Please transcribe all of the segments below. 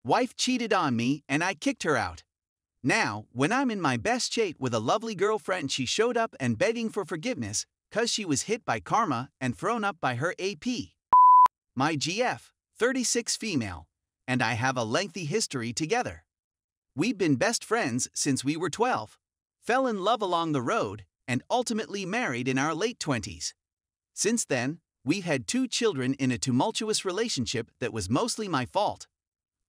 Wife cheated on me and I kicked her out. Now, when I'm in my best shape with a lovely girlfriend, she showed up and begging for forgiveness, 'cause she was hit by karma and thrown up by her AP. My GF, 36 female, and I have a lengthy history together. We've been best friends since we were 12, fell in love along the road, and ultimately married in our late 20s. Since then, we've had 2 children in a tumultuous relationship that was mostly my fault.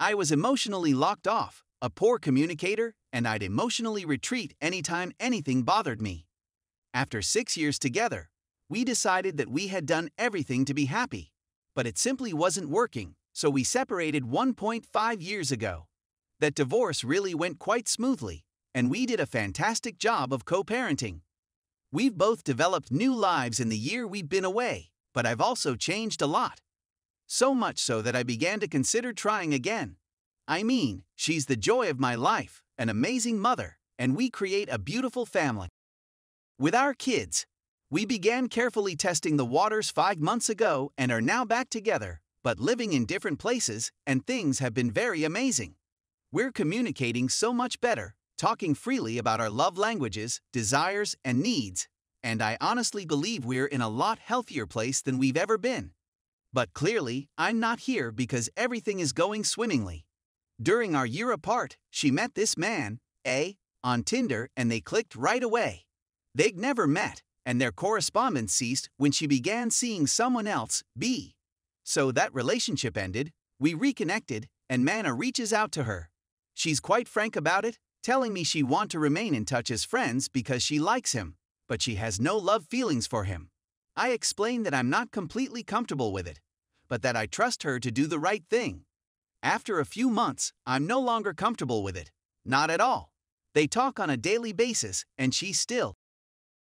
I was emotionally locked off, a poor communicator, and I'd emotionally retreat anytime anything bothered me. After 6 years together, we decided that we had done everything to be happy, but it simply wasn't working, so we separated 1.5 years ago. That divorce really went quite smoothly, and we did a fantastic job of co-parenting. We've both developed new lives in the year we've been away, but I've also changed a lot. So much so that I began to consider trying again. I mean, she's the joy of my life, an amazing mother, and we create a beautiful family. With our kids, we began carefully testing the waters 5 months ago and are now back together, but living in different places, and things have been very amazing. We're communicating so much better, talking freely about our love languages, desires, and needs, and I honestly believe we're in a lot healthier place than we've ever been. But clearly, I'm not here because everything is going swimmingly. During our year apart, she met this man, A, on Tinder, and they clicked right away. They'd never met, and their correspondence ceased when she began seeing someone else, B. So that relationship ended, we reconnected, and Mana reaches out to her. She's quite frank about it, telling me she wants to remain in touch as friends because she likes him, but she has no love feelings for him. I explain that I'm not completely comfortable with it, but that I trust her to do the right thing. After a few months, I'm no longer comfortable with it. Not at all. They talk on a daily basis, and she's still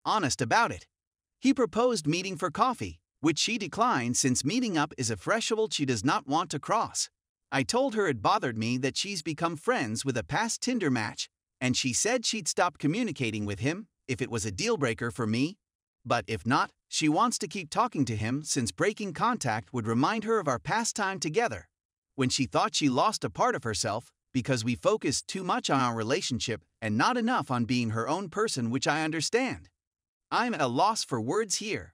honest about it. He proposed meeting for coffee, which she declined since meeting up is a threshold she does not want to cross. I told her it bothered me that she's become friends with a past Tinder match, and she said she'd stop communicating with him if it was a deal breaker for me. But if not, she wants to keep talking to him since breaking contact would remind her of our past time together, when she thought she lost a part of herself because we focused too much on our relationship and not enough on being her own person, which I understand. I'm at a loss for words here.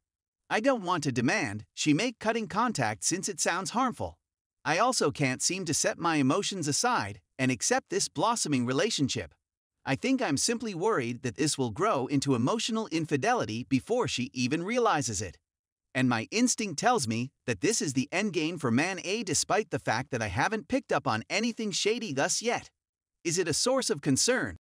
I don't want to demand she make cutting contact since it sounds harmful. I also can't seem to set my emotions aside and accept this blossoming relationship. I think I'm simply worried that this will grow into emotional infidelity before she even realizes it. And my instinct tells me that this is the endgame for man A, despite the fact that I haven't picked up on anything shady thus yet. Is it a source of concern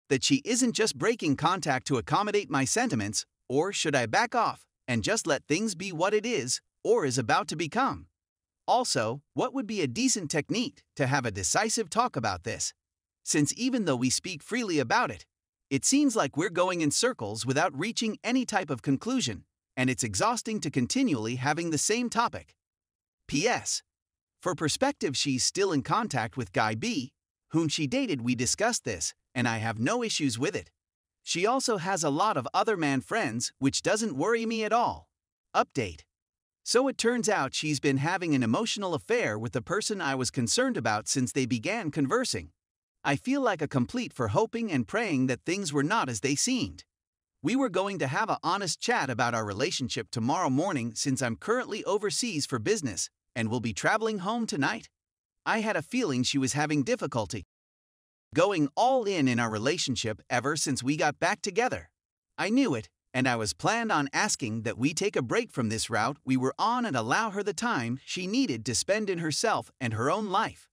that she isn't just breaking contact to accommodate my sentiments, or should I back off and just let things be what it is, or is about to become? Also, what would be a decent technique to have a decisive talk about this? Since even though we speak freely about it, it seems like we're going in circles without reaching any type of conclusion, and it's exhausting to continually having the same topic. P.S. For perspective, she's still in contact with Guy B, whom she dated. We discussed this, and I have no issues with it. She also has a lot of other man friends, which doesn't worry me at all. Update. So it turns out she's been having an emotional affair with the person I was concerned about since they began conversing. I feel like a complete for hoping and praying that things were not as they seemed. We were going to have an honest chat about our relationship tomorrow morning since I'm currently overseas for business and will be traveling home tonight. I had a feeling she was having difficulty going all in our relationship ever since we got back together. I knew it, and I was planned on asking that we take a break from this route we were on and allow her the time she needed to spend in herself and her own life.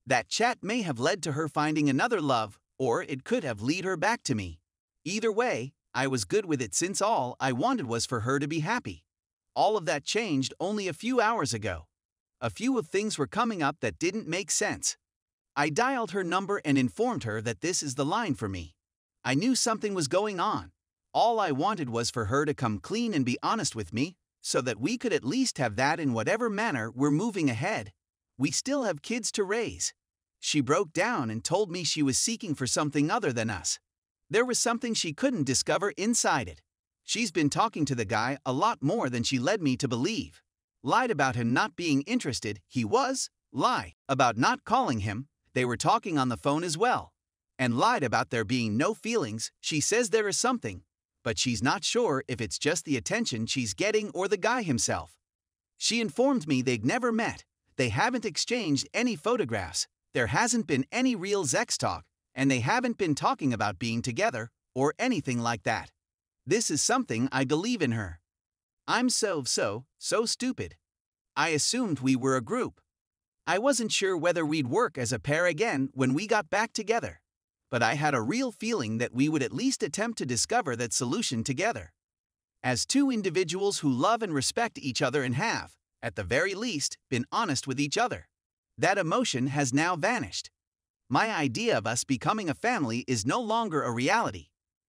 That chat may have led to her finding another love, or it could have led her back to me. Either way, I was good with it since all I wanted was for her to be happy. All of that changed only a few hours ago. A few of things were coming up that didn't make sense. I dialed her number and informed her that this is the line for me. I knew something was going on. All I wanted was for her to come clean and be honest with me, so that we could at least have that in whatever manner we're moving ahead. We still have kids to raise. She broke down and told me she was seeking for something other than us. There was something she couldn't discover inside it. She's been talking to the guy a lot more than she led me to believe. Lied about him not being interested. He was lie about not calling him, they were talking on the phone as well, and lied about there being no feelings. She says there is something, but she's not sure if it's just the attention she's getting or the guy himself. She informed me they'd never met, they haven't exchanged any photographs, there hasn't been any real sex talk, and they haven't been talking about being together or anything like that. This is something I believe in her. I'm so stupid. I assumed we were a group. I wasn't sure whether we'd work as a pair again when we got back together, but I had a real feeling that we would at least attempt to discover that solution together. As two individuals who love and respect each other and have, at the very least, been honest with each other. That emotion has now vanished. My idea of us becoming a family is no longer a reality,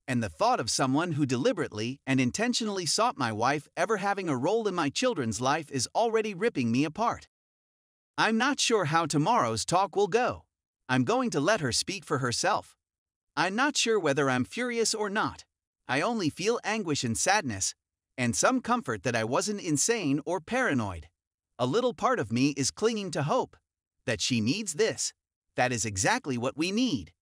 and the thought of someone who deliberately and intentionally sought my wife ever having a role in my children's life is already ripping me apart. I'm not sure how tomorrow's talk will go. I'm going to let her speak for herself. I'm not sure whether I'm furious or not. I only feel anguish and sadness, and some comfort that I wasn't insane or paranoid. A little part of me is clinging to hope that she needs this. That is exactly what we need.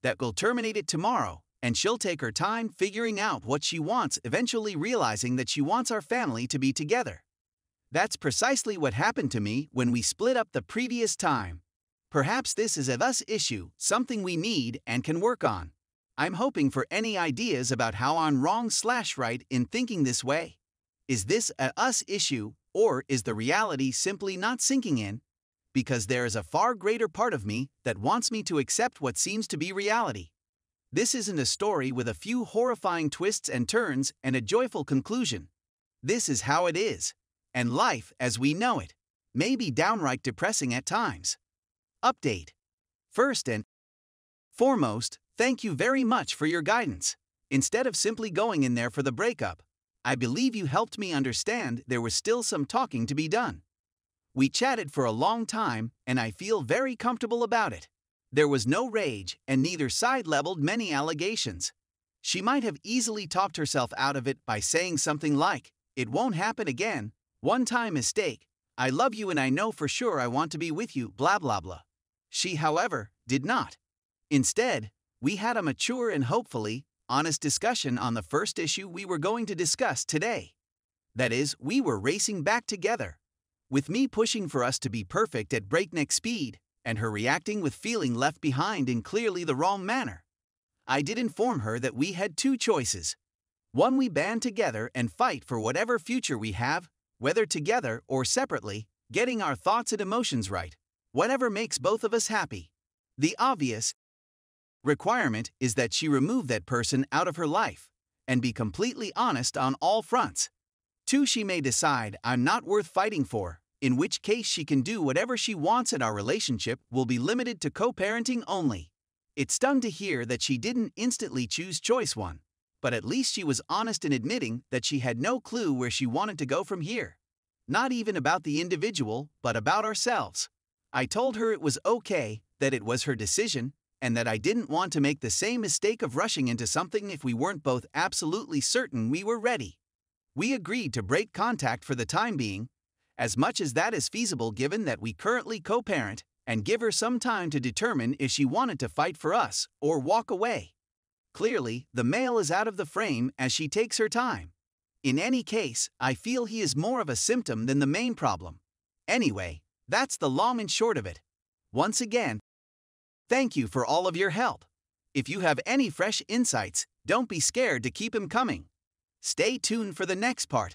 That we'll terminate it tomorrow, and she'll take her time figuring out what she wants, eventually realizing that she wants our family to be together. That's precisely what happened to me when we split up the previous time. Perhaps this is a us issue, something we need and can work on. I'm hoping for any ideas about how I'm wrong/right in thinking this way. Is this a us issue, or is the reality simply not sinking in? Because there is a far greater part of me that wants me to accept what seems to be reality. This isn't a story with a few horrifying twists and turns and a joyful conclusion. This is how it is, and life as we know it may be downright depressing at times. Update. First and foremost, thank you very much for your guidance. Instead of simply going in there for the breakup, I believe you helped me understand there was still some talking to be done. We chatted for a long time, and I feel very comfortable about it. There was no rage, and neither side leveled many allegations. She might have easily talked herself out of it by saying something like, "It won't happen again, one-time mistake, I love you and I know for sure I want to be with you, blah blah blah." She, however, did not. Instead, we had a mature and hopefully honest discussion on the first issue we were going to discuss today. That is, we were racing back together, with me pushing for us to be perfect at breakneck speed, and her reacting with feeling left behind in clearly the wrong manner. I did inform her that we had two choices. One, we band together and fight for whatever future we have, whether together or separately, getting our thoughts and emotions right, whatever makes both of us happy. The obvious requirement is that she remove that person out of her life and be completely honest on all fronts. Two, she may decide I'm not worth fighting for, in which case she can do whatever she wants and our relationship will be limited to co-parenting only. It stung to hear that she didn't instantly choose choice one, but at least she was honest in admitting that she had no clue where she wanted to go from here. Not even about the individual, but about ourselves. I told her it was okay, that it was her decision, and that I didn't want to make the same mistake of rushing into something if we weren't both absolutely certain we were ready. We agreed to break contact for the time being, as much as that is feasible given that we currently co-parent, and give her some time to determine if she wanted to fight for us or walk away. Clearly, the male is out of the frame as she takes her time. In any case, I feel he is more of a symptom than the main problem. Anyway, that's the long and short of it. Once again, thank you for all of your help. If you have any fresh insights, don't be scared to keep them coming. Stay tuned for the next part.